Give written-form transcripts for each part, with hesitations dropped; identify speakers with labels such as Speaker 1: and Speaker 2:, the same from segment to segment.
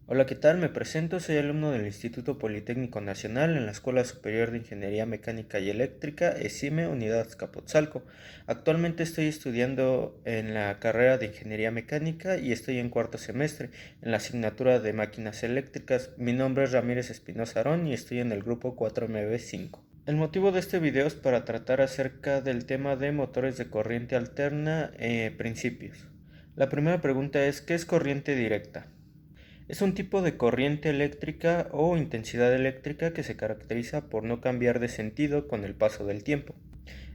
Speaker 1: Hola, ¿qué tal? Me presento, soy alumno del Instituto Politécnico Nacional en la Escuela Superior de Ingeniería Mecánica y Eléctrica, ESIME, Unidad Azcapotzalco. Actualmente estoy estudiando en la carrera de Ingeniería Mecánica y estoy en cuarto semestre, en la asignatura de Máquinas Eléctricas. Mi nombre es Ramírez Espinosa Arón y estoy en el grupo 4MB5. El motivo de este video es para tratar acerca del tema de motores de corriente alterna, principios. La primera pregunta es, ¿qué es corriente directa? Es un tipo de corriente eléctrica o intensidad eléctrica que se caracteriza por no cambiar de sentido con el paso del tiempo.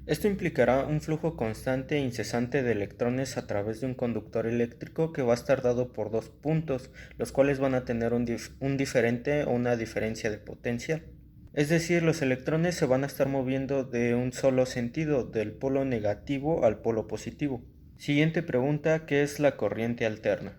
Speaker 1: Esto implicará un flujo constante e incesante de electrones a través de un conductor eléctrico que va a estar dado por dos puntos, los cuales van a tener un diferente o una diferencia de potencial. Es decir, los electrones se van a estar moviendo de un solo sentido, del polo negativo al polo positivo. Siguiente pregunta, ¿qué es la corriente alterna?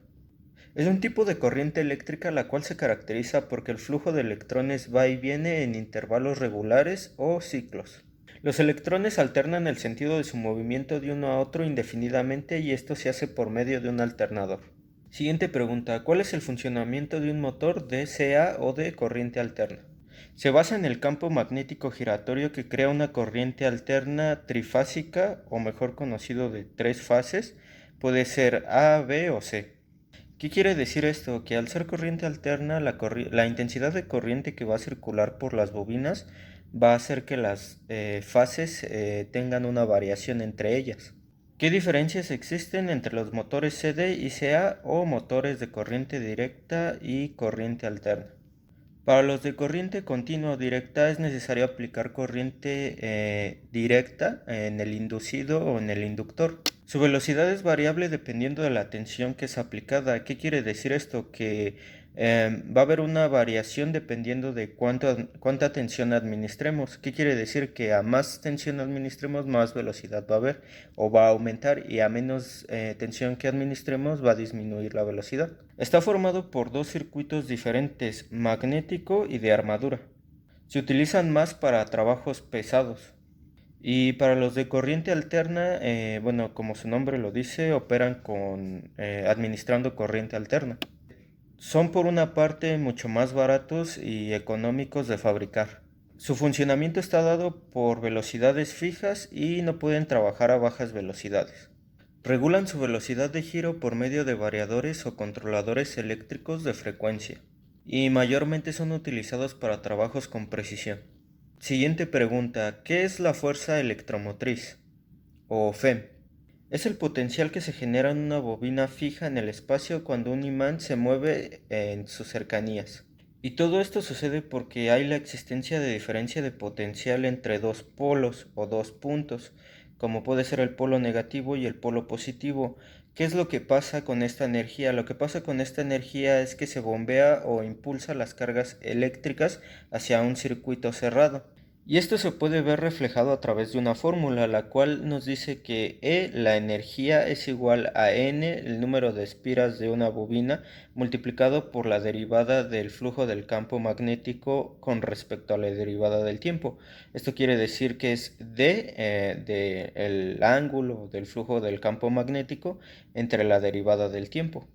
Speaker 1: Es un tipo de corriente eléctrica la cual se caracteriza porque el flujo de electrones va y viene en intervalos regulares o ciclos. Los electrones alternan el sentido de su movimiento de uno a otro indefinidamente y esto se hace por medio de un alternador. Siguiente pregunta, ¿cuál es el funcionamiento de un motor DC o de corriente alterna? Se basa en el campo magnético giratorio que crea una corriente alterna trifásica o mejor conocido de tres fases, puede ser A, B o C. ¿Qué quiere decir esto? Que al ser corriente alterna, la intensidad de corriente que va a circular por las bobinas va a hacer que las fases tengan una variación entre ellas. ¿Qué diferencias existen entre los motores CD y CA o motores de corriente directa y corriente alterna? Para los de corriente continua o directa es necesario aplicar corriente directa en el inducido o en el inductor. Su velocidad es variable dependiendo de la tensión que es aplicada. ¿Qué quiere decir esto? Que va a haber una variación dependiendo de cuánta tensión administremos. ¿Qué quiere decir? Que a más tensión administremos, más velocidad va a haber o va a aumentar, y a menos tensión que administremos va a disminuir la velocidad. Está formado por dos circuitos diferentes, magnético y de armadura. Se utilizan más para trabajos pesados. Y para los de corriente alterna, bueno, como su nombre lo dice, operan administrando corriente alterna. Son por una parte mucho más baratos y económicos de fabricar. Su funcionamiento está dado por velocidades fijas y no pueden trabajar a bajas velocidades. Regulan su velocidad de giro por medio de variadores o controladores eléctricos de frecuencia, y mayormente son utilizados para trabajos con precisión. Siguiente pregunta, ¿qué es la fuerza electromotriz? O FEM. Es el potencial que se genera en una bobina fija en el espacio cuando un imán se mueve en sus cercanías. Y todo esto sucede porque hay la existencia de diferencia de potencial entre dos polos o dos puntos, como puede ser el polo negativo y el polo positivo. ¿Qué es lo que pasa con esta energía? Lo que pasa con esta energía es que se bombea o impulsa las cargas eléctricas hacia un circuito cerrado. Y esto se puede ver reflejado a través de una fórmula, la cual nos dice que E, la energía, es igual a N, el número de espiras de una bobina, multiplicado por la derivada del flujo del campo magnético con respecto a la derivada del tiempo. Esto quiere decir que es D, el ángulo del flujo del campo magnético entre la derivada del tiempo.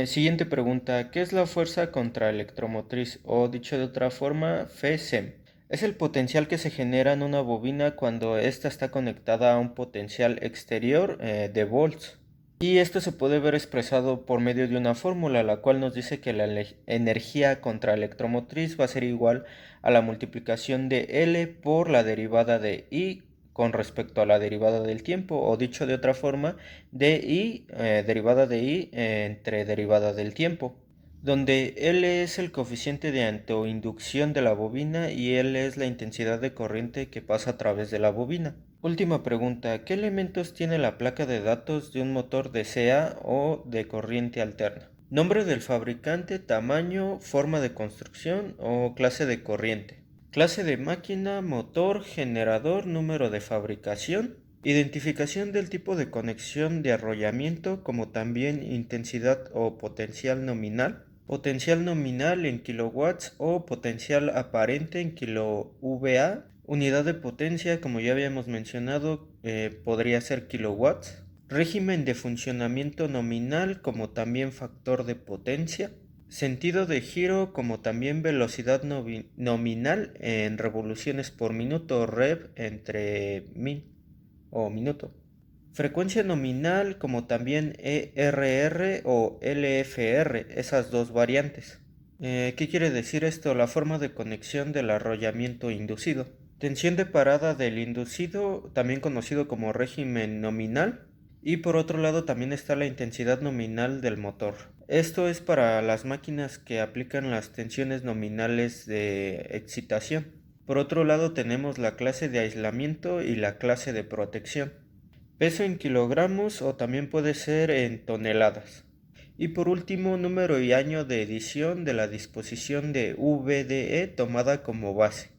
Speaker 1: Siguiente pregunta, ¿qué es la fuerza contraelectromotriz? O dicho de otra forma, FESEM. Es el potencial que se genera en una bobina cuando ésta está conectada a un potencial exterior de volts. Y esto se puede ver expresado por medio de una fórmula, la cual nos dice que la energía contraelectromotriz va a ser igual a la multiplicación de L por la derivada de I con respecto a la derivada del tiempo, o dicho de otra forma, DI, derivada de I entre derivada del tiempo, donde L es el coeficiente de autoinducción de la bobina y L es la intensidad de corriente que pasa a través de la bobina. Última pregunta, ¿qué elementos tiene la placa de datos de un motor de CA o de corriente alterna? Nombre del fabricante, tamaño, forma de construcción o clase de corriente. Clase de máquina, motor, generador, número de fabricación. Identificación del tipo de conexión de arrollamiento, como también intensidad o potencial nominal. Potencial nominal en kilowatts o potencial aparente en kVA. Unidad de potencia, como ya habíamos mencionado, podría ser kilowatts. Régimen de funcionamiento nominal, como también factor de potencia. Sentido de giro como también velocidad nominal en revoluciones por minuto rev entre min o minuto. Frecuencia nominal como también ERR o LFR, esas dos variantes. ¿Qué quiere decir esto? La forma de conexión del arrollamiento inducido. Tensión de parada del inducido, también conocido como régimen nominal. Y por otro lado también está la intensidad nominal del motor. Esto es para las máquinas que aplican las tensiones nominales de excitación. Por otro lado tenemos la clase de aislamiento y la clase de protección. Peso en kilogramos o también puede ser en toneladas. Y por último, número y año de edición de la disposición de VDE tomada como base.